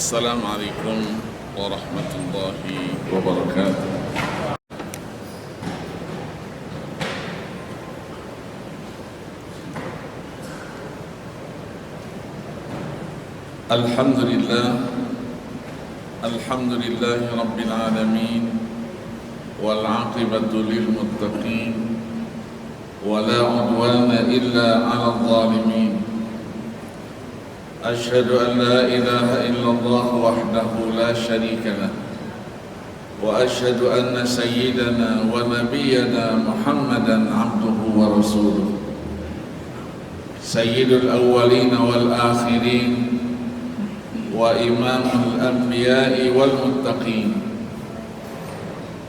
Assalamualaikum warahmatullahi wabarakatuh. Alhamdulillahi rabbil alamin, wal aqibatu lil muttaqin, wala udwana illa 'alal zalimin. Asyhadu an la ilaha illallah wahdahu la syarika lah, wa asyhadu anna sayyidana wa nabiyyana Muhammadan abduhu wa rasuluh, sayyidul awwalin wal akhirin, wa imamul anbiya'i wal muttaqin.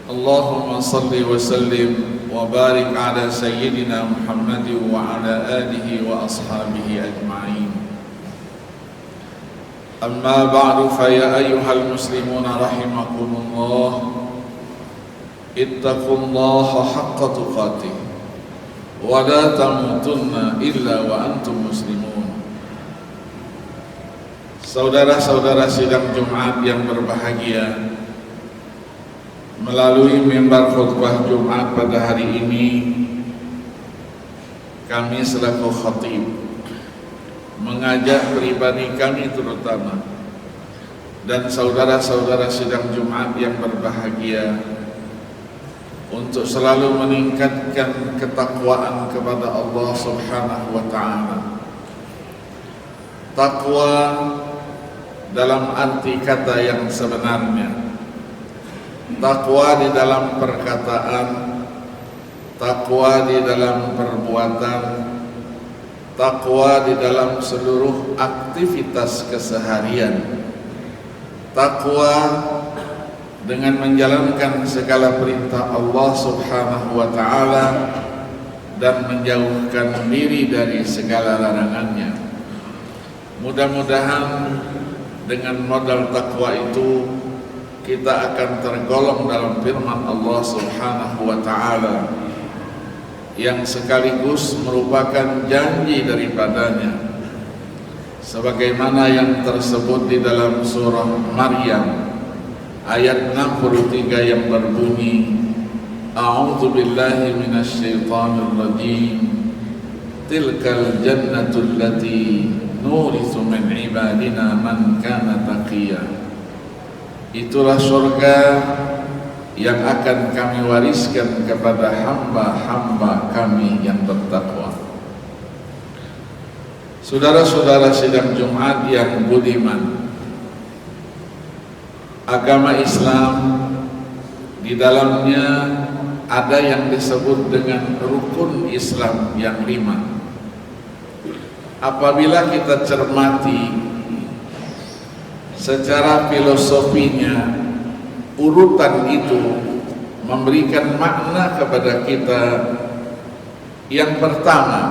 Allahumma salli wa sallim wa barik ala sayyidina Muhammadin wa ala alihi wa ashabihi ajma'in. Amma ba'du, fa ya ayyuhal muslimuna rahimakumullah, ittaqullaha haqqa tuqatih wa la tamutunna illa wa antum muslimun. Saudara-saudara sidang Jumat yang berbahagia, melalui mimbar khutbah Jumat pada hari ini, kami selaku khatib mengajak pribadi kami terutama dan saudara-saudara sidang Jumat yang berbahagia untuk selalu meningkatkan ketakwaan kepada Allah Subhanahu wa ta'ala. Takwa dalam arti kata yang sebenarnya, takwa di dalam perkataan, takwa di dalam perbuatan, takwa di dalam seluruh aktivitas keseharian, takwa dengan menjalankan segala perintah Allah Subhanahu wa ta'ala dan menjauhkan diri dari segala larangannya. Mudah-mudahan dengan modal takwa itu kita akan tergolong dalam firman Allah Subhanahu wa ta'ala yang sekaligus merupakan janji daripadanya, sebagaimana yang tersebut di dalam surah Maryam ayat 63 yang berbunyi, A'udzu billahi minasyaitonir rajim, tilkal jannatul lati nuritsu min ibadina man kana taqiyya. Itulah surga yang akan kami wariskan kepada hamba-hamba kami yang bertakwa. Saudara-saudara sidang Jumat yang budiman, agama Islam di dalamnya ada yang disebut dengan rukun Islam yang 5. Apabila kita cermati secara filosofinya, urutan itu memberikan makna kepada kita. Yang pertama,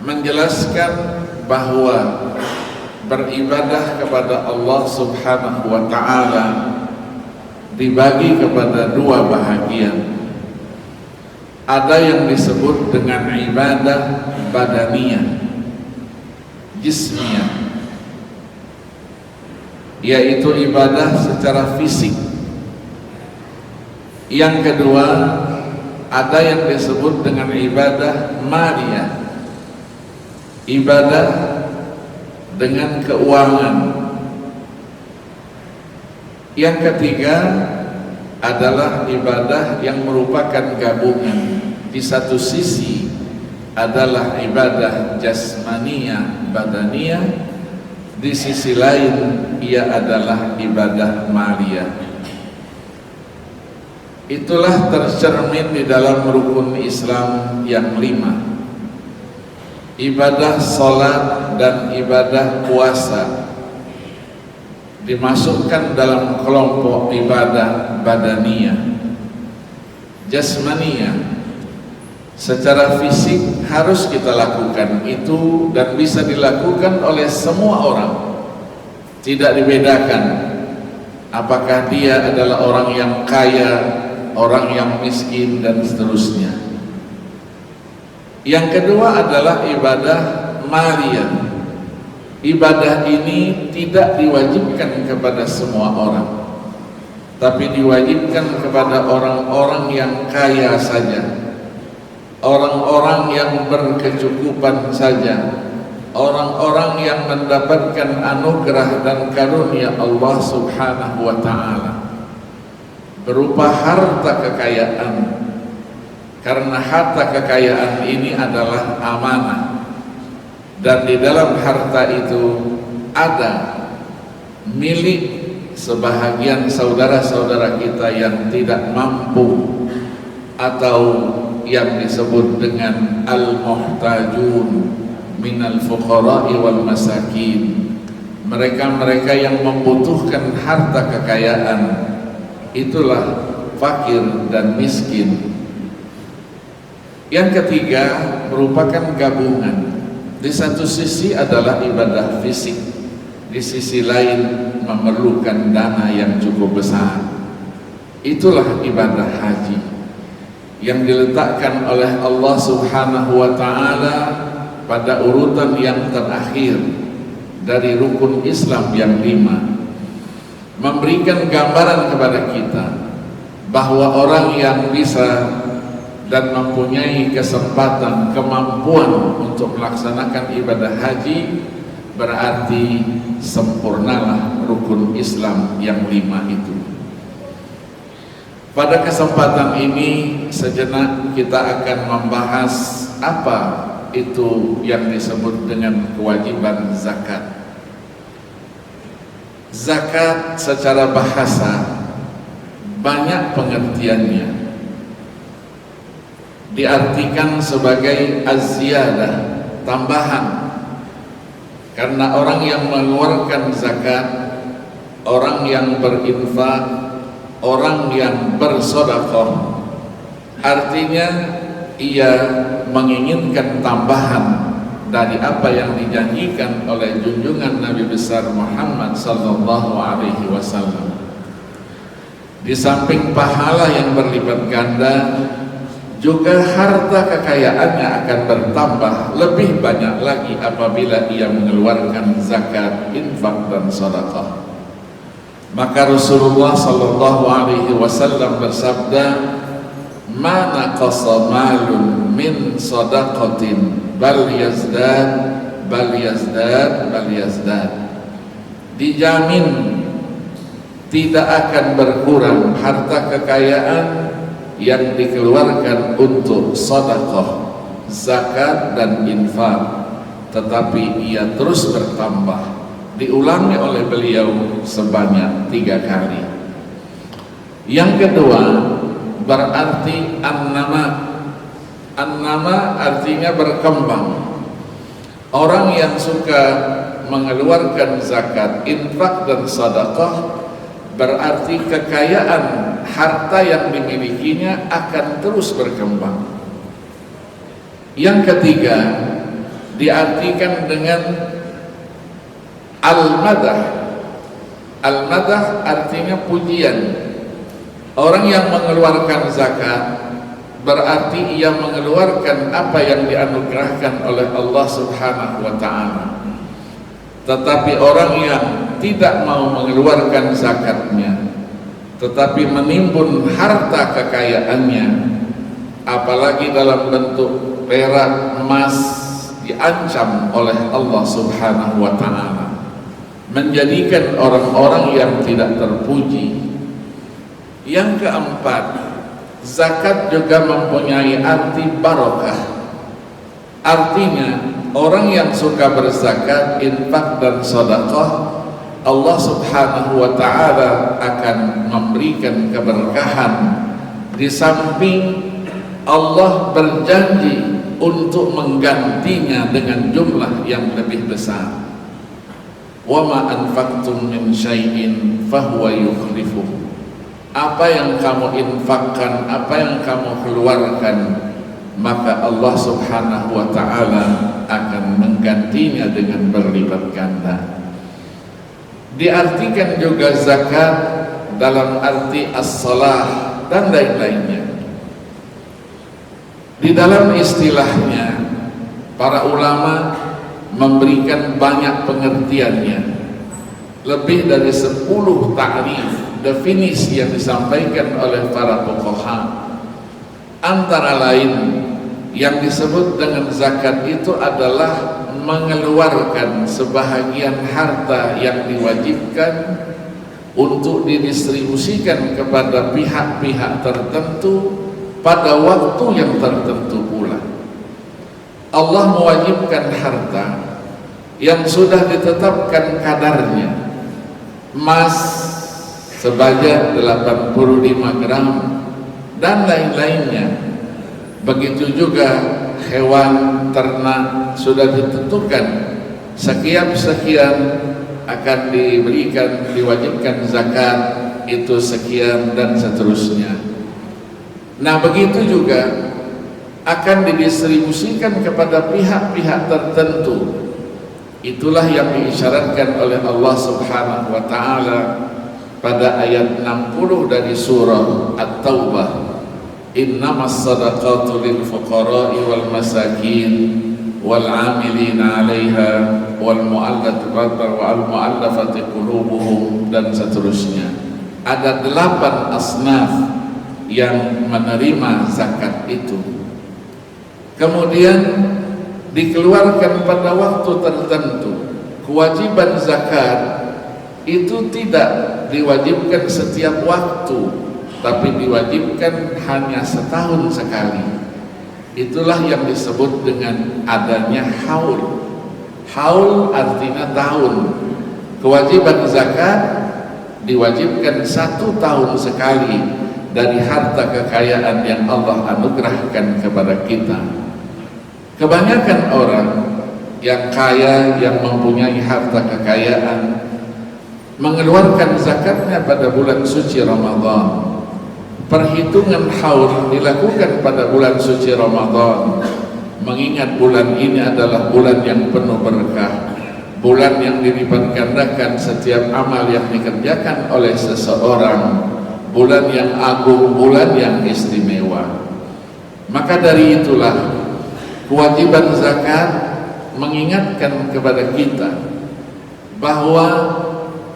menjelaskan bahwa beribadah kepada Allah Subhanahu wa ta'ala dibagi kepada dua bahagian. Ada yang disebut dengan ibadah badaniyah, jismiyah, yaitu ibadah secara fisik. Yang kedua, ada yang disebut dengan ibadah maliyah, ibadah dengan keuangan. Yang ketiga adalah ibadah yang merupakan gabungan. Di satu sisi adalah ibadah jasmaniyah, badaniyah, di sisi lain ia adalah ibadah maliyah. Itulah tercermin di dalam rukun Islam yang 5. Ibadah salat dan ibadah puasa dimasukkan dalam kelompok ibadah badaniyah. Jasmaniyah, secara fisik harus kita lakukan itu dan bisa dilakukan oleh semua orang, tidak dibedakan apakah dia adalah orang yang kaya, orang yang miskin, dan seterusnya. Yang kedua adalah ibadah maliyah, ibadah ini tidak diwajibkan kepada semua orang, tapi diwajibkan kepada orang-orang yang kaya saja, orang-orang yang berkecukupan saja, orang-orang yang mendapatkan anugerah dan karunia Allah Subhanahu wa ta'ala berupa harta kekayaan. Karena harta kekayaan ini adalah amanah, dan di dalam harta itu ada milik sebahagian saudara-saudara kita yang tidak mampu, atau yang disebut dengan al-muhtajun minal fuqara'i wal masakin, mereka-mereka yang membutuhkan harta kekayaan, itulah fakir dan miskin. Yang ketiga merupakan gabungan. Di satu sisi adalah ibadah fisik, di sisi lain memerlukan dana yang cukup besar. Itulah ibadah haji yang diletakkan oleh Allah Subhanahu wa ta'ala pada urutan yang terakhir dari rukun Islam yang 5, memberikan gambaran kepada kita bahwa orang yang bisa dan mempunyai kesempatan, kemampuan untuk melaksanakan ibadah haji, berarti sempurnalah rukun Islam yang 5 itu. Pada kesempatan ini sejenak kita akan membahas apa itu yang disebut dengan kewajiban zakat. Zakat secara bahasa banyak pengertiannya. Diartikan sebagai az-ziyadah, tambahan. Karena orang yang mengeluarkan zakat, orang yang berinfak, orang yang bersedekah, artinya ia menginginkan tambahan dari apa yang dijanjikan oleh junjungan Nabi besar Muhammad sallallahu alaihi wasallam. Di samping pahala yang berlipat ganda, juga harta kekayaannya akan bertambah lebih banyak lagi apabila ia mengeluarkan zakat, infak dan sedekah. Maka Rasulullah sallallahu alaihi wasallam bersabda, "Ma naqasa malun min shadaqatin bal yazdad bal yazdad bal yazdad." Dijamin tidak akan berkurang harta kekayaan yang dikeluarkan untuk sedekah, zakat dan infak, tetapi ia terus bertambah. Diulangi oleh beliau sebanyak 3 kali. Yang kedua berarti an-nama. An-nama artinya berkembang. Orang yang suka mengeluarkan zakat, infak dan sedekah, berarti kekayaan harta yang dimilikinya akan terus berkembang. Yang ketiga diartikan dengan al-madah. Al-madah artinya pujian. Orang yang mengeluarkan zakat berarti ia mengeluarkan apa yang dianugerahkan oleh Allah Subhanahu wa ta'ala. Tetapi orang yang tidak mau mengeluarkan zakatnya, tetapi menimbun harta kekayaannya, apalagi dalam bentuk perak, emas, diancam oleh Allah Subhanahu wa ta'ala, menjadikan orang-orang yang tidak terpuji. Yang keempat, zakat juga mempunyai arti barokah. Artinya orang yang suka berzakat, infak dan sedekah, Allah Subhanahu wa ta'ala akan memberikan keberkahan. Di samping Allah berjanji untuk menggantinya dengan jumlah yang lebih besar. Wa ma anfaqtum min syai'in fahuwa yukhlifuh. Apa yang kamu infakkan, apa yang kamu keluarkan, maka Allah Subhanahu wa ta'ala akan menggantinya dengan berlipat ganda. Diartikan juga zakat dalam arti as-salah dan lain-lainnya. Di dalam istilahnya para ulama memberikan banyak pengertiannya, lebih dari 10 ta'rif, definisi yang disampaikan oleh para fuqaha. Antara lain yang disebut dengan zakat itu adalah mengeluarkan sebahagian harta yang diwajibkan untuk didistribusikan kepada pihak-pihak tertentu pada waktu yang tertentu pula. Allah mewajibkan harta yang sudah ditetapkan kadarnya, emas sebanyak 85 gram dan lain-lainnya. Begitu juga hewan ternak sudah ditentukan sekian akan diberikan, diwajibkan zakat itu sekian dan seterusnya. Nah, begitu juga akan didistribusikan kepada pihak-pihak tertentu. Itulah yang diisyaratkan oleh Allah Subhanahu wa taala pada ayat 60 dari surah At-Taubah. Innamas sadaqatu lil fuqara'i wal masakin wal 'amilina 'alaiha wal mu'allafati qulubuhum dan seterusnya. Ada 8 asnaf yang menerima zakat itu. Kemudian dikeluarkan pada waktu tertentu. Kewajiban zakat itu tidak diwajibkan setiap waktu, tapi diwajibkan hanya setahun sekali. Itulah yang disebut dengan adanya haul. Haul artinya tahun. Kewajiban zakat diwajibkan 1 tahun sekali dari harta kekayaan yang Allah anugerahkan kepada kita. Kebanyakan orang yang kaya, yang mempunyai harta kekayaan, mengeluarkan zakatnya pada bulan suci Ramadan. Perhitungan haul dilakukan pada bulan suci Ramadan, mengingat bulan ini adalah bulan yang penuh berkah, bulan yang dilipat gandakan setiap amal yang dikerjakan oleh seseorang, bulan yang agung, bulan yang istimewa. Maka dari itulah kewajiban zakat mengingatkan kepada kita bahwa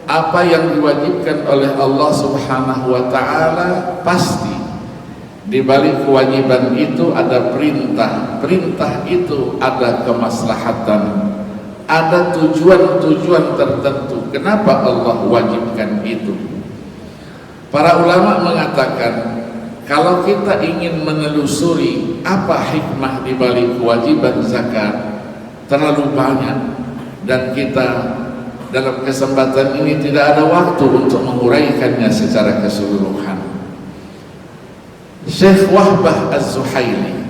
apa yang diwajibkan oleh Allah Subhanahu wa taala pasti di balik kewajiban itu ada perintah. Perintah itu ada kemaslahatan, ada tujuan-tujuan tertentu. Kenapa Allah wajibkan itu? Para ulama mengatakan, kalau kita ingin menelusuri apa hikmah di balik kewajiban zakat, terlalu banyak, dan kita dalam kesempatan ini tidak ada waktu untuk menguraikannya secara keseluruhan. Syekh Wahbah Az-Zuhaili,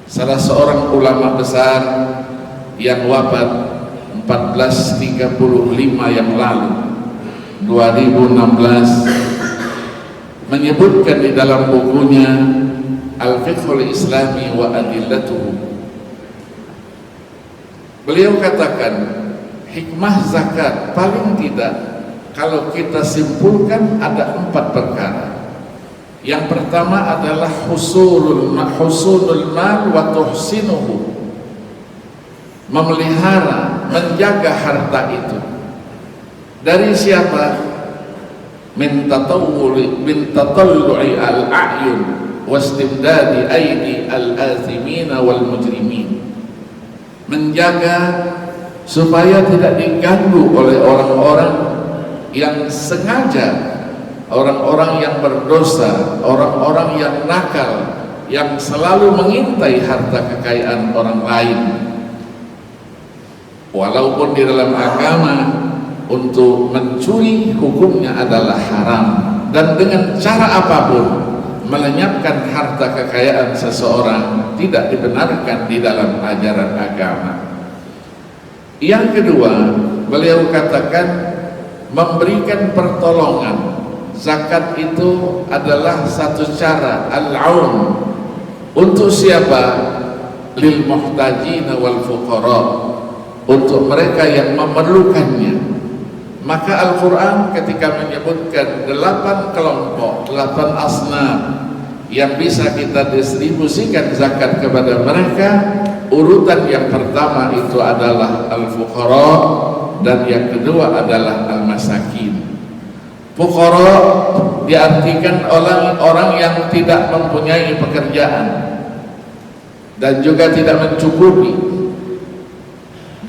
salah seorang ulama besar yang wafat 1435 yang lalu, 2016, menyebutkan di dalam bukunya Al-Fiqhul Islami wa Adillatuhu. Beliau katakan, hikmah zakat paling tidak kalau kita simpulkan ada 4 perkara. Yang pertama adalah husulul mal wa tuhsinuhu, memelihara, menjaga harta itu. Dari siapa? Min tatallu'i al-a'yun wastimdadi aidi al-athimina wal mujrimin. Menjaga supaya tidak diganggu oleh orang-orang yang sengaja, orang-orang yang berdosa, orang-orang yang nakal, yang selalu mengintai harta kekayaan orang lain. Walaupun di dalam agama untuk mencuri hukumnya adalah haram, dan dengan cara apapun melenyapkan harta kekayaan seseorang tidak dibenarkan di dalam ajaran agama. Yang kedua, beliau katakan memberikan pertolongan. Zakat itu adalah satu cara al-aun. Untuk siapa? Lil muhtajina wal fuqara, untuk mereka yang memerlukannya. Maka Al-Quran ketika menyebutkan 8 kelompok, 8 asnaf yang bisa kita distribusikan zakat kepada mereka, urutan yang pertama itu adalah al-fuqara dan yang kedua adalah al-masakin. Fuqara diartikan orang yang tidak mempunyai pekerjaan dan juga tidak mencukupi.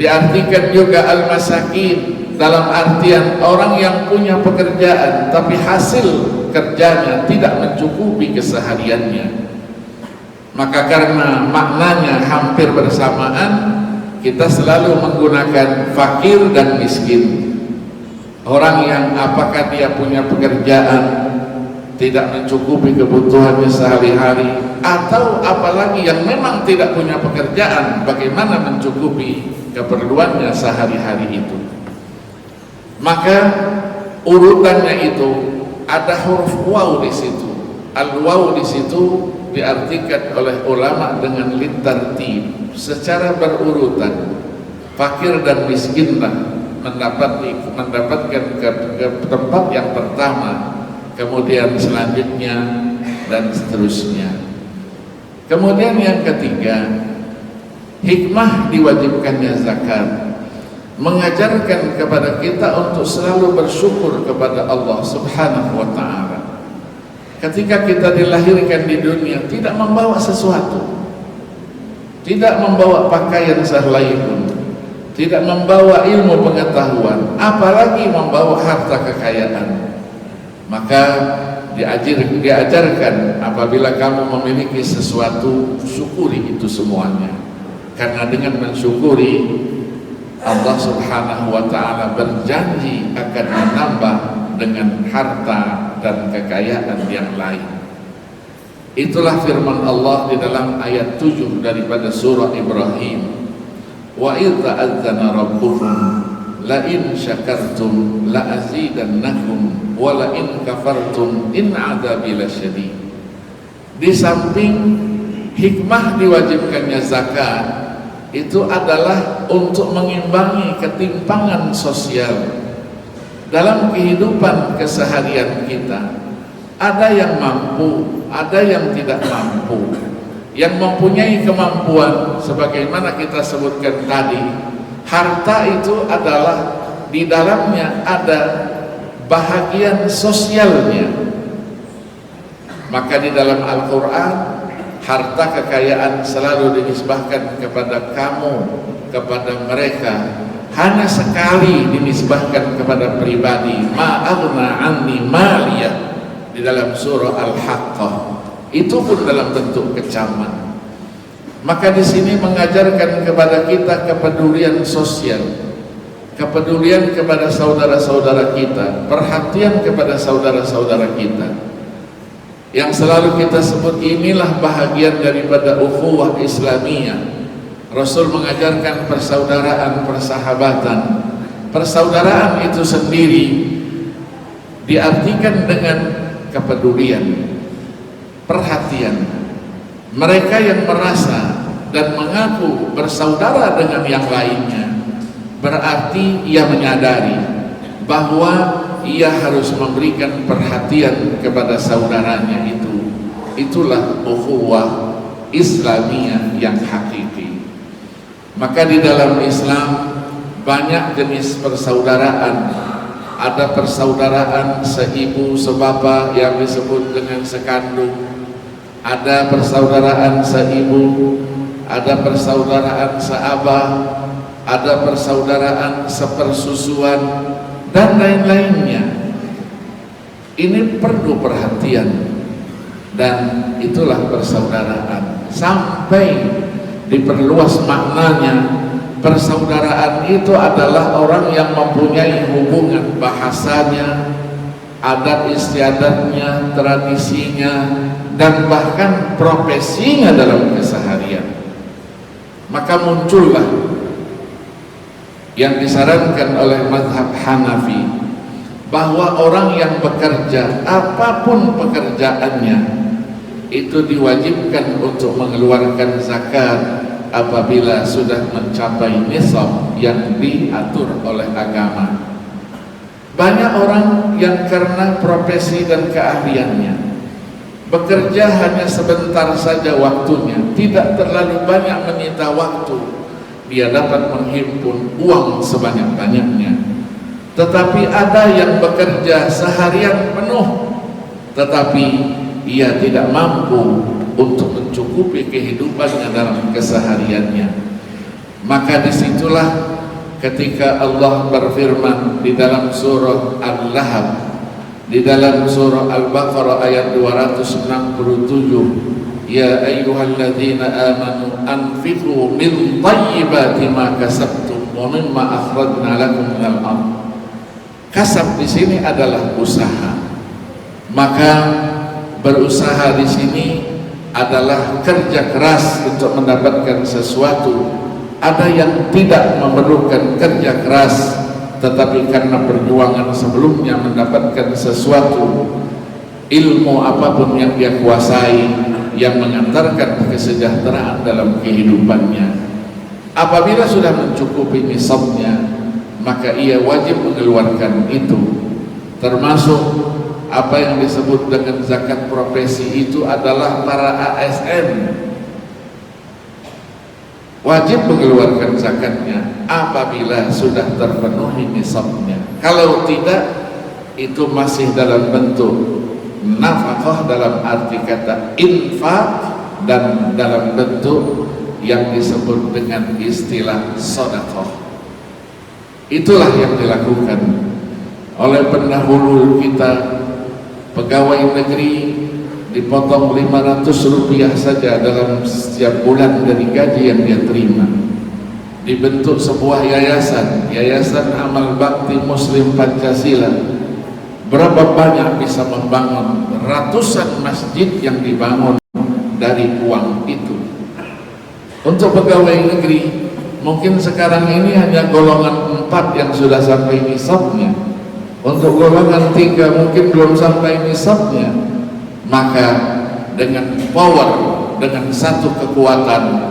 Diartikan juga al-masakin dalam artian orang yang punya pekerjaan tapi hasil kerjanya tidak mencukupi kesehariannya. Maka karena maknanya hampir bersamaan, kita selalu menggunakan fakir dan miskin. Orang yang apakah dia punya pekerjaan tidak mencukupi kebutuhannya sehari-hari, atau apalagi yang memang tidak punya pekerjaan, bagaimana mencukupi keperluannya sehari-hari itu. Maka urutannya itu ada huruf waw di situ. Al-waw di situ diartikan oleh ulama dengan litartib, secara berurutan. Fakir dan miskinlah mendapatkan ke tempat yang pertama, kemudian selanjutnya dan seterusnya. Kemudian yang ketiga, hikmah diwajibkannya zakat mengajarkan kepada kita untuk selalu bersyukur kepada Allah Subhanahu wa ta'ala. Ketika kita dilahirkan di dunia tidak membawa sesuatu, tidak membawa pakaian sehelai pun, tidak membawa ilmu pengetahuan, apalagi membawa harta kekayaan. Maka diajarkan apabila kamu memiliki sesuatu, syukuri itu semuanya. Karena dengan mensyukuri, Allah Subhanahu wa ta'ala berjanji akan menambah dengan harta dan kekayaan yang lain. Itulah firman Allah di dalam ayat 7 daripada surah Ibrahim. Wa idza adzana rabbukum la in syakartum la azidannakum wa la in kafartum in adzabi lasyadid. Di samping hikmah diwajibkannya zakat itu adalah untuk mengimbangi ketimpangan sosial dalam kehidupan keseharian kita. Ada yang mampu, ada yang tidak mampu. Yang mempunyai kemampuan sebagaimana kita sebutkan tadi, harta itu adalah di dalamnya ada bahagian sosialnya. Maka di dalam Al-Quran, harta kekayaan selalu dinisbahkan kepada kamu, kepada mereka. Hanya sekali dinisbahkan kepada pribadi, ma'aghna anni maliyah, di dalam surah Al-Haqqah. Itu pun dalam bentuk kecaman. Maka di sini mengajarkan kepada kita kepedulian sosial, kepedulian kepada saudara-saudara kita, perhatian kepada saudara-saudara kita. Yang selalu kita sebut inilah bahagian daripada ukhuwah Islamiyah. Rasul mengajarkan persaudaraan, persahabatan. Persaudaraan itu sendiri diartikan dengan kepedulian, perhatian. Mereka yang merasa dan mengaku bersaudara dengan yang lainnya, berarti ia menyadari bahwa ia harus memberikan perhatian kepada saudaranya itu. Itulah ukhuwah Islamiyah yang hakiki. Maka di dalam Islam banyak jenis persaudaraan. Ada persaudaraan seibu sebapa yang disebut dengan sekandung. Ada persaudaraan seibu, ada persaudaraan seabah, ada persaudaraan sepersusuan, dan lain-lainnya. Ini perlu perhatian, dan itulah persaudaraan. Sampai diperluas maknanya, persaudaraan itu adalah orang yang mempunyai hubungan bahasanya, adat istiadatnya, tradisinya, dan bahkan profesinya dalam keseharian. Maka muncullah yang disarankan oleh mazhab Hanafi, bahwa orang yang bekerja apapun pekerjaannya itu diwajibkan untuk mengeluarkan zakat apabila sudah mencapai nisab yang diatur oleh agama. Banyak orang yang karena profesi dan keahliannya bekerja hanya sebentar saja waktunya, tidak terlalu banyak menyita waktu, dia dapat menghimpun uang sebanyak-banyaknya. Tetapi ada yang bekerja seharian penuh, tetapi ia tidak mampu untuk mencukupi kehidupannya dalam kesehariannya. Maka disitulah ketika Allah berfirman di dalam surah Al-Lahab, di dalam surah Al-Baqarah ayat 267, ya ayyuhalladzina amanu anfiqu min thayyibati ma kasabtum wa mimma akhrajna lakum minal ardh. Kasab di sini adalah usaha. Maka berusaha di sini adalah kerja keras untuk mendapatkan sesuatu. Ada yang tidak memerlukan kerja keras, tetapi karena perjuangan sebelumnya mendapatkan sesuatu, ilmu apapun yang dia kuasai yang mengantarkan kesejahteraan dalam kehidupannya. Apabila sudah mencukupi nisabnya, maka ia wajib mengeluarkan itu. Termasuk apa yang disebut dengan zakat profesi itu adalah para ASN wajib mengeluarkan zakatnya apabila sudah terpenuhi nisabnya. Kalau tidak, itu masih dalam bentuk nafkah dalam arti kata infak dan dalam bentuk yang disebut dengan istilah sedekah. Itulah yang dilakukan oleh pendahulu kita. Pegawai negeri dipotong 500 rupiah saja dalam setiap bulan dari gaji yang dia terima. Dibentuk sebuah yayasan, Yayasan Amal Bakti Muslim Pancasila. Berapa banyak bisa membangun ratusan masjid yang dibangun dari uang itu. Untuk pegawai negeri, mungkin sekarang ini hanya golongan 4 yang sudah sampai nisabnya. Untuk golongan 3 mungkin belum sampai nisabnya. Maka dengan power, dengan satu kekuatan,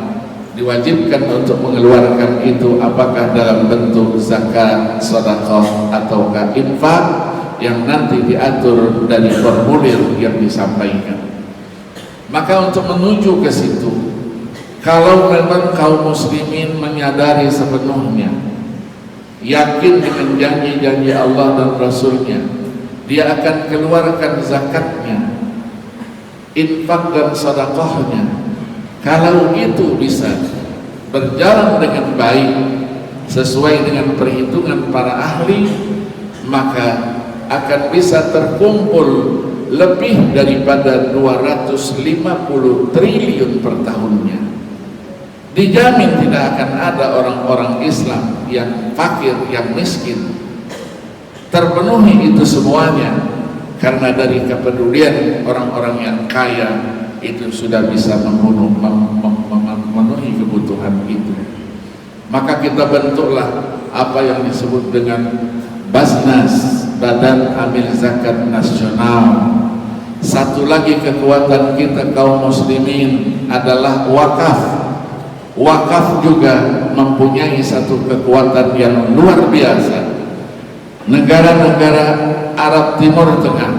diwajibkan untuk mengeluarkan itu, apakah dalam bentuk zakat, sedekah ataukah infak, yang nanti diatur dari formulir yang disampaikan. Maka untuk menuju ke situ, kalau memang kaum muslimin menyadari sepenuhnya, yakin dengan janji-janji Allah dan Rasulnya, dia akan keluarkan zakatnya, infak dan sedekahnya. Kalau itu bisa berjalan dengan baik sesuai dengan perhitungan para ahli, maka akan bisa terkumpul lebih daripada 250 triliun per tahunnya. Dijamin tidak akan ada orang-orang Islam yang fakir, yang miskin. Terpenuhi itu semuanya karena dari kepedulian orang-orang yang kaya itu sudah bisa memenuhi kebutuhan itu. Maka kita bentuklah apa yang disebut dengan Basnas, Badan Amil Zakat Nasional. Satu lagi kekuatan kita kaum muslimin adalah wakaf. Wakaf juga mempunyai satu kekuatan yang luar biasa. Negara-negara Arab Timur Tengah,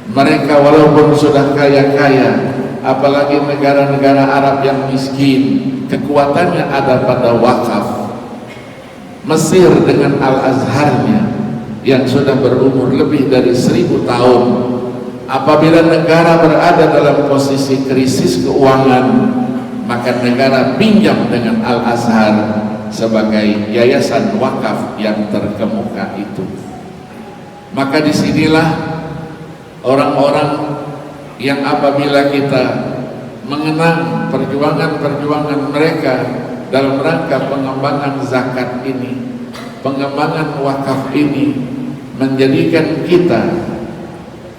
mereka walaupun sudah kaya-kaya, apalagi negara-negara Arab yang miskin, kekuatannya ada pada wakaf. Mesir dengan Al-Azharnya yang sudah berumur lebih dari 1000 tahun, apabila negara berada dalam posisi krisis keuangan, maka negara pinjam dengan Al-Azhar sebagai yayasan wakaf yang terkemuka itu. Maka disinilah orang-orang yang apabila kita mengenang perjuangan-perjuangan mereka dalam rangka pengembangan zakat ini, pengembangan wakaf ini, menjadikan kita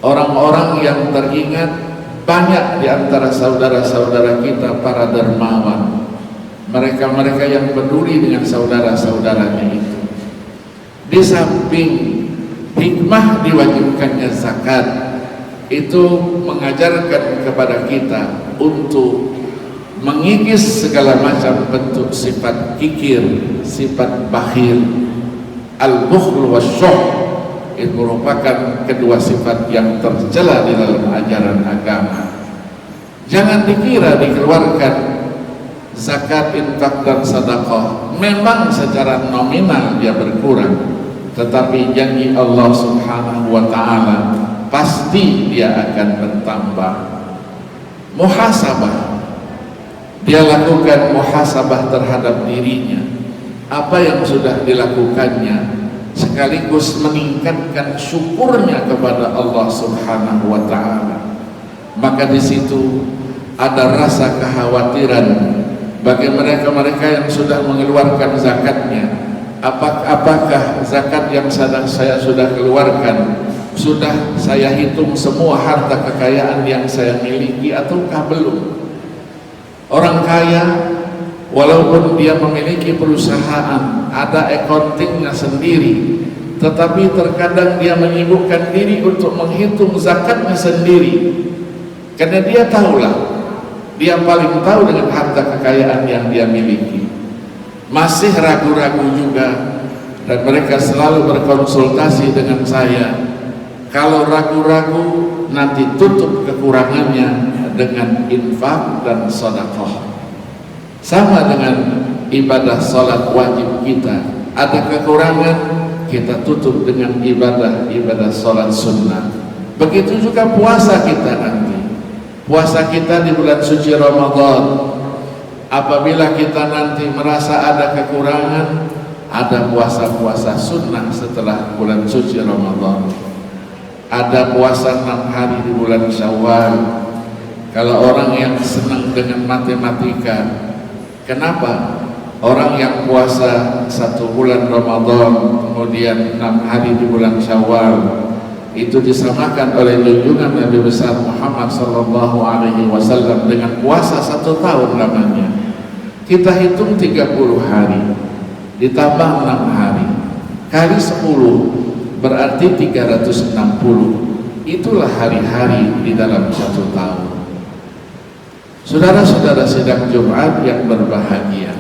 orang-orang yang teringat. Banyak di antara saudara-saudara kita para dermawan, mereka-mereka yang peduli dengan saudara-saudaranya itu. Di samping hikmah diwajibkannya zakat, itu mengajarkan kepada kita untuk mengikis segala macam bentuk sifat kikir, sifat bakhil, al-bukhl wasyuh, itu merupakan kedua sifat yang tercela di dalam ajaran agama. Jangan dikira dikeluarkan zakat, infak dan sedekah memang secara nominal dia berkurang, tetapi janji Allah Subhanahu wa ta'ala pasti dia akan bertambah. Muhasabah, dia lakukan muhasabah terhadap dirinya, apa yang sudah dilakukannya, sekaligus meningkatkan syukurnya kepada Allah Subhanahu wa ta'ala. Maka di situ ada rasa kekhawatiran bagi mereka-mereka yang sudah mengeluarkan zakatnya. Apakah zakat yang saya sudah keluarkan sudah saya hitung semua harta kekayaan yang saya miliki ataukah belum? Orang kaya walaupun dia memiliki perusahaan, ada accountingnya sendiri, tetapi terkadang dia menyibukkan diri untuk menghitung zakatnya sendiri, karena dia tahulah, dia paling tahu dengan harta kekayaan yang dia miliki. Masih ragu-ragu juga, dan mereka selalu berkonsultasi dengan saya. Kalau ragu-ragu, nanti tutup kekurangannya dengan infak dan sedekah. Sama dengan ibadah salat wajib kita, ada kekurangan, kita tutup dengan ibadah salat sunnah. Begitu juga puasa kita nanti. Puasa kita di bulan suci Ramadan, apabila kita nanti merasa ada kekurangan, ada puasa-puasa sunnah setelah bulan suci Ramadan. Ada puasa 6 hari di bulan Syawal. Kalau orang yang senang dengan matematika, kenapa orang yang puasa 1 bulan Ramadan kemudian 6 hari di bulan Syawal itu disamakan oleh junjungan Nabi besar Muhammad sallallahu alaihi wasallam dengan puasa 1 tahun lamanya? Kita hitung 30 hari ditambah 6 hari kali 10 berarti 360. Itulah hari-hari di dalam 1 tahun. Saudara-saudara sidang Jumat yang berbahagia,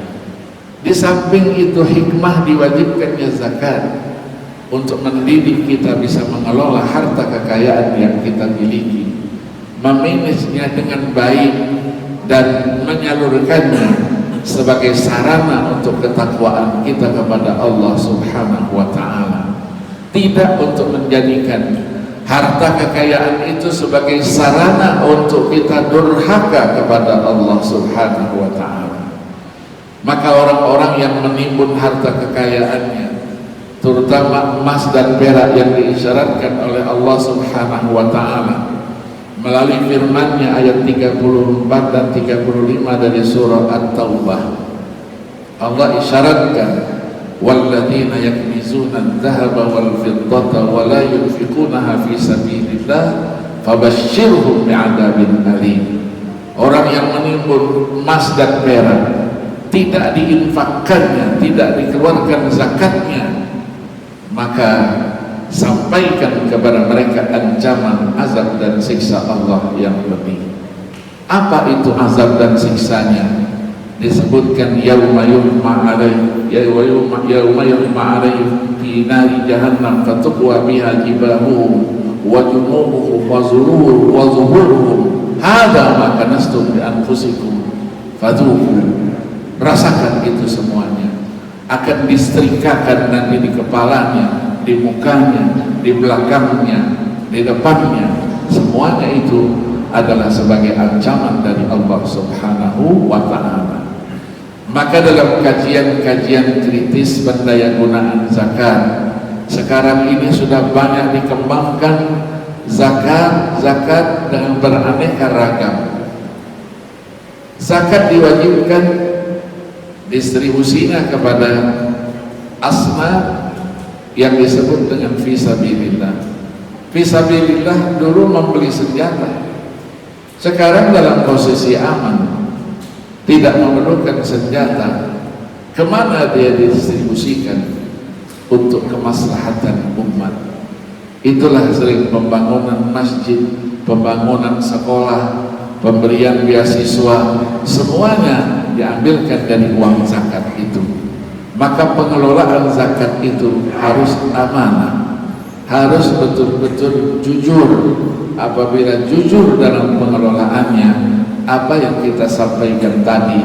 di samping itu hikmah diwajibkannya zakat untuk mendidik kita bisa mengelola harta kekayaan yang kita miliki, memanagenya dengan baik dan menyalurkannya sebagai sarana untuk ketakwaan kita kepada Allah Subhanahu wa ta'ala, tidak untuk menjadikan harta kekayaan itu sebagai sarana untuk kita durhaka kepada Allah Subhanahu wa ta'ala. Maka orang-orang yang menimbun harta kekayaannya, terutama emas dan perak yang diisyaratkan oleh Allah Subhanahu wa ta'ala melalui firman-Nya ayat 34 dan 35 dari surah At-Taubah, Allah isyaratkan, walladzina yaknizuna adh-dhahaba wal fiddata wa la yunfiqunaha fi sabilillah fabashshirhum bi'adzabin alim. Orang yang menimbun emas dan perak, tidak diinfakkannya, tidak dikeluarkan zakatnya, maka sampaikan kepada mereka ancaman azab dan siksa Allah yang pedih. Apa itu azab dan siksanya? Disebutkan yauma yuhma alaihi yauma yuhma alaihi fi nari jahannam fatuqwa biha jibahuhum wa junubuhum wa zuhuruhum hadza ma kanastum li anfusikum fadhuqu. Rasakan itu semuanya, akan disetrikakan nanti di kepalanya, di mukanya, di belakangnya, di depannya. Semuanya itu adalah sebagai ancaman dari Allah Subhanahu wa ta'ala. Maka dalam kajian-kajian kritis pendayagunaan zakat, sekarang ini sudah banyak dikembangkan zakat dengan beraneka ragam. Zakat diwajibkan distribusinya kepada asma yang disebut dengan fisabilillah. Fisabilillah dulu membeli senjata, sekarang dalam posisi aman, tidak memerlukan senjata. Kemana dia didistribusikan? Untuk kemaslahatan umat. Itulah sering pembangunan masjid, pembangunan sekolah, pemberian beasiswa, semuanya diambilkan dari uang zakat itu. Maka pengelolaan zakat itu harus amanah. harus betul-betul jujur. Apabila jujur dalam pengelolaannya, apa yang kita sampaikan tadi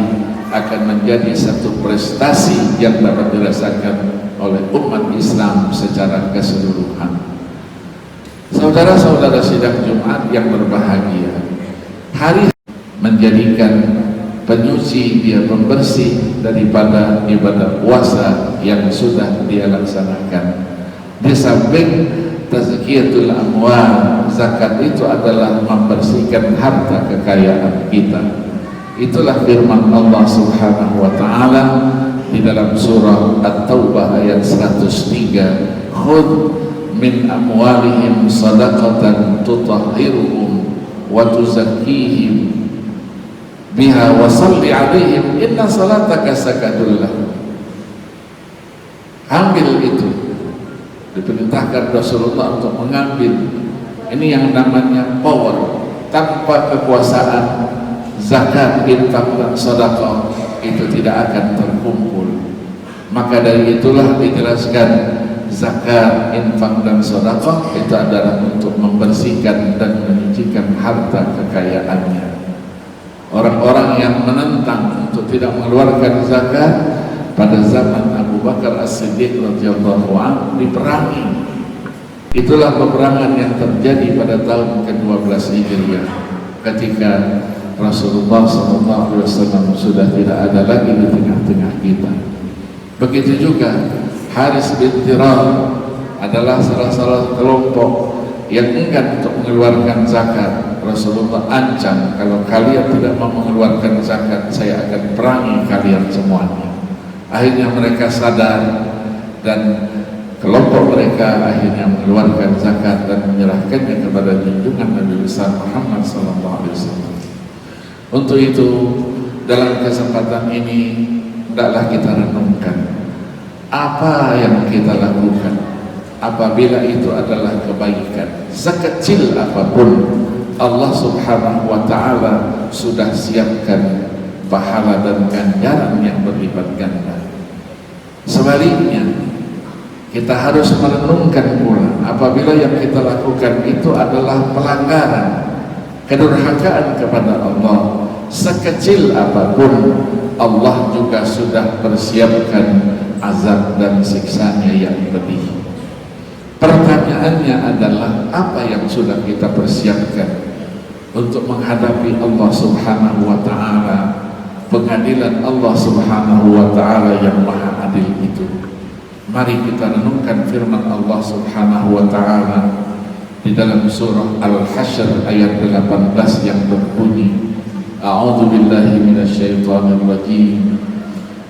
akan menjadi satu prestasi yang dapat dirasakan oleh umat Islam secara keseluruhan. Saudara-saudara sidang Jumat yang berbahagia, hari menjadikan penyuci, dia pembersih daripada ibadah puasa yang sudah dia laksanakan. Di samping tazkiyatul amwal, zakat itu adalah membersihkan harta kekayaan kita. Itulah firman Allah Subhanahu wa taala di dalam surah At-Taubah ayat 103, khudh min amwalihim sadaqatan tutahhiruhum wa tuzakkihim biha wa salli alaihim inna salataka sakanun lahum. Ambil itu, diperintahkan Rasulullah untuk mengambil. Ini yang namanya power. Tanpa kekuasaan, zakat, infak dan sedekah itu tidak akan terkumpul. Maka dari itulah dijelaskan zakat, infak dan sedekah itu adalah untuk membersihkan dan menyucikan harta kekayaannya. Orang-orang yang menentang untuk tidak mengeluarkan zakat pada zaman Abu Bakar As-Siddiq radhiyallahu anhu diperangi. Itulah peperangan yang terjadi pada tahun ke-12 Hijriah ketika Rasulullah SAW sudah tidak ada lagi di tengah-tengah kita. Begitu juga Haris bin Tirar adalah salah kelompok yang enggan untuk mengeluarkan zakat. Rasulullah ancam, kalau kalian tidak mau mengeluarkan zakat, saya akan perangi kalian semuanya. Akhirnya mereka sadar dan kelompok mereka akhirnya mengeluarkan zakat dan menyerahkannya kepada junjungan Nabi besar Muhammad SAW. Untuk itu, dalam kesempatan ini hendaklah kita renungkan apa yang kita lakukan apabila itu adalah kebaikan. Sekecil apapun, Allah Subhanahu wa ta'ala sudah siapkan pahala dan ganjaran yang berlipat ganda. Sebaliknya, kita harus merenungkan pula apabila yang kita lakukan itu adalah pelanggaran, kedurhakaan kepada Allah. Sekecil apapun, Allah juga sudah persiapkan azab dan siksanya yang pedih. Pertanyaannya adalah apa yang sudah kita persiapkan untuk menghadapi Allah Subhanahu wa ta'ala, pengadilan Allah Subhanahu wa ta'ala yang maha adil itu. Mari kita renungkan firman Allah Subhanahu wa ta'ala di dalam surah Al-Hasyr ayat 18 yang berbunyi, A'udzu billahi minasyaitonir rajim.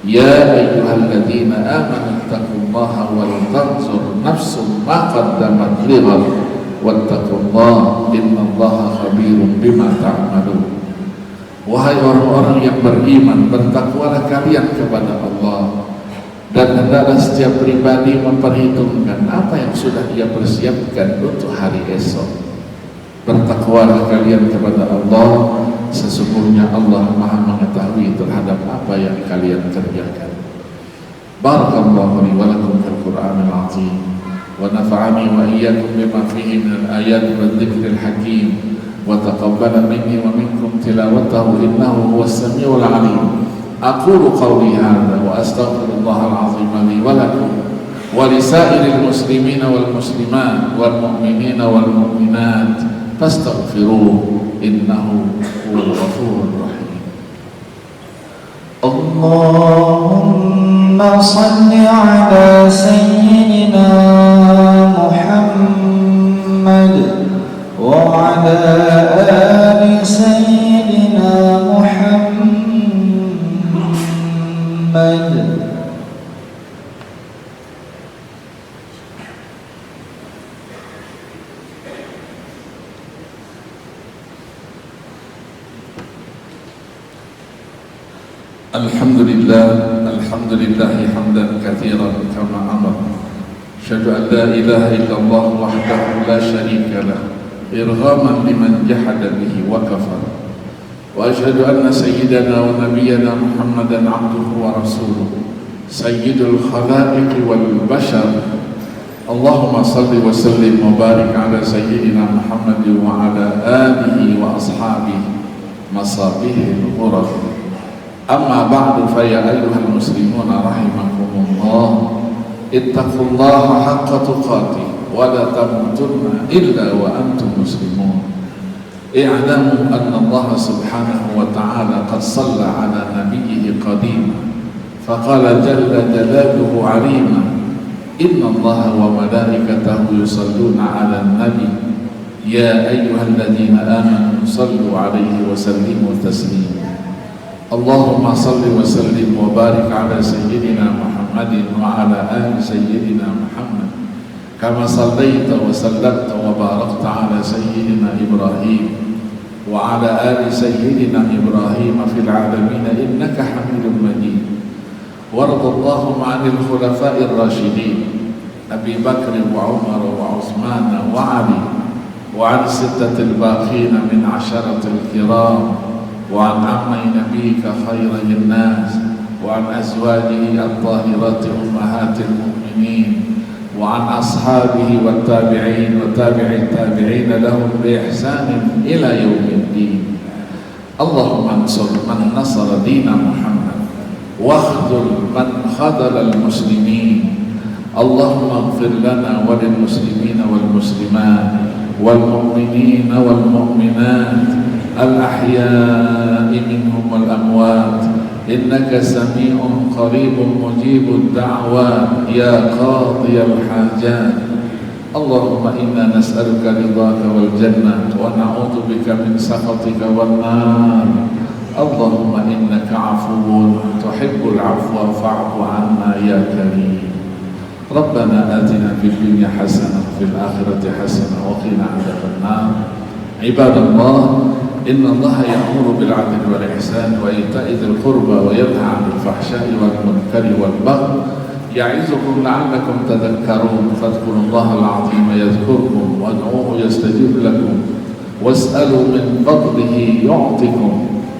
Ya ayyuhalladzina amanu taqullaha wal tanzur nafsum ma qaddamat lighad wattaqullaha innallaha khabirum bima ta'malun. Wahai orang-orang yang beriman, bertakwalah kalian kepada Allah, dan hendaklah setiap pribadi memperhitungkan apa yang sudah dia persiapkan untuk hari esok. Bertakwalah kalian kepada Allah, sesungguhnya Allah maha mengetahui terhadap apa yang kalian kerjakan. Barakallahu li wa lakum fil Qur'anil azim wa nafa'ani wa iyyakum bima fihi minal ayati wa dzikril hakim wa taqabbala minni wa minkum tilawatahu innahu huwas samiul alim. Aqulu qawli hadza wa astaghfirullahal azim li wa lakum wa lisairil muslimina wal muslimat wal mu'minina wal mu'minat fastaghfiruhu innahu huwal ghafurur rahim. Allahumma shalli ala sayyidina Muhammad wa ala ali sayyidina Muhammad. Alhamdulillahi hamdan katsiran kama amara. Asyhadu an la ilaha illallah wahdahu la syarika lah irghaman liman jahada bihi wa kafara. Wa asyhadu anna sayyidana wa nabiyyana Muhammadan abduhu wa rasuluh sayyidul khalaiqi wal bashar Allahumma salli wa sallim wa barik ala sayyidina Muhammad wa ala alihi wa ashabihi masabihil ghuraf. Amma ba'du, fa ya ayyuhal muslimuna rahimakumullah, ittaqullaha haqqa tuqatih wa la tamutunna illa wa antum muslimun. I'lamu anna Allah subhanahu wa ta'ala qad salla ala nabiyyihi qadima faqala jalla jalaluhu 'alima, inna Allaha wa malaikatahu yusalluna 'alan nabi ya ayyuhalladzina amanu sallu 'alaihi wa sallimu taslima. Allahumma salli wa sallim wa barik 'ala sayyidina Muhammadin wa 'ala ali sayyidina Muhammad kama sallaita wa sallamta wa barakta 'ala sayyidina Ibrahim wa 'ala ali sayyidina Ibrahim fil 'alamin innaka Hamidum Majid. وارض اللهم عن الخلفاء الراشدين أبي بكر وعمر وعثمان وعلي وعن الستة الباقين من عشرة الكرام وعن عمي نبيك خير الناس وعن أزواجه الطاهرات أمهات المؤمنين وعن أصحابه والتابعين وتابع التابعين لهم بإحسان إلى يوم الدين. اللهم انصر من نصر دين محمد واخذل من خذل المسلمين. اللهم اغفر لنا وللمسلمين والمسلمات والمؤمنين والمؤمنات الأحياء منهم والأموات إنك سميع قريب مجيب الدعوات يا قاضي الحاجات. اللهم إنا نسألك رضاك والجنة ونعوذ بك من سخطك والنار. اللهم إنك عفو تحب العفو فاعف عنا يا كريم. ربنا آتنا في الدنيا حسنة وفي الآخرة حسنة وقنا عذاب النار. عباد الله، إن الله يأمر بالعدل والإحسان وإيتاء ذي القربى وينهى عن الفحشاء والمنكر والبغي يعظكم لعلكم تذكرون. فاذكروا الله العظيم يذكركم وادعوه يستجيب لكم واسألوا من فضله يعطكم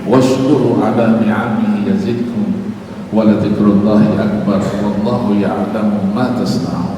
واشكروا على نعمه يزدكم ولذكر الله أكبر والله يعلم ما تصنعون.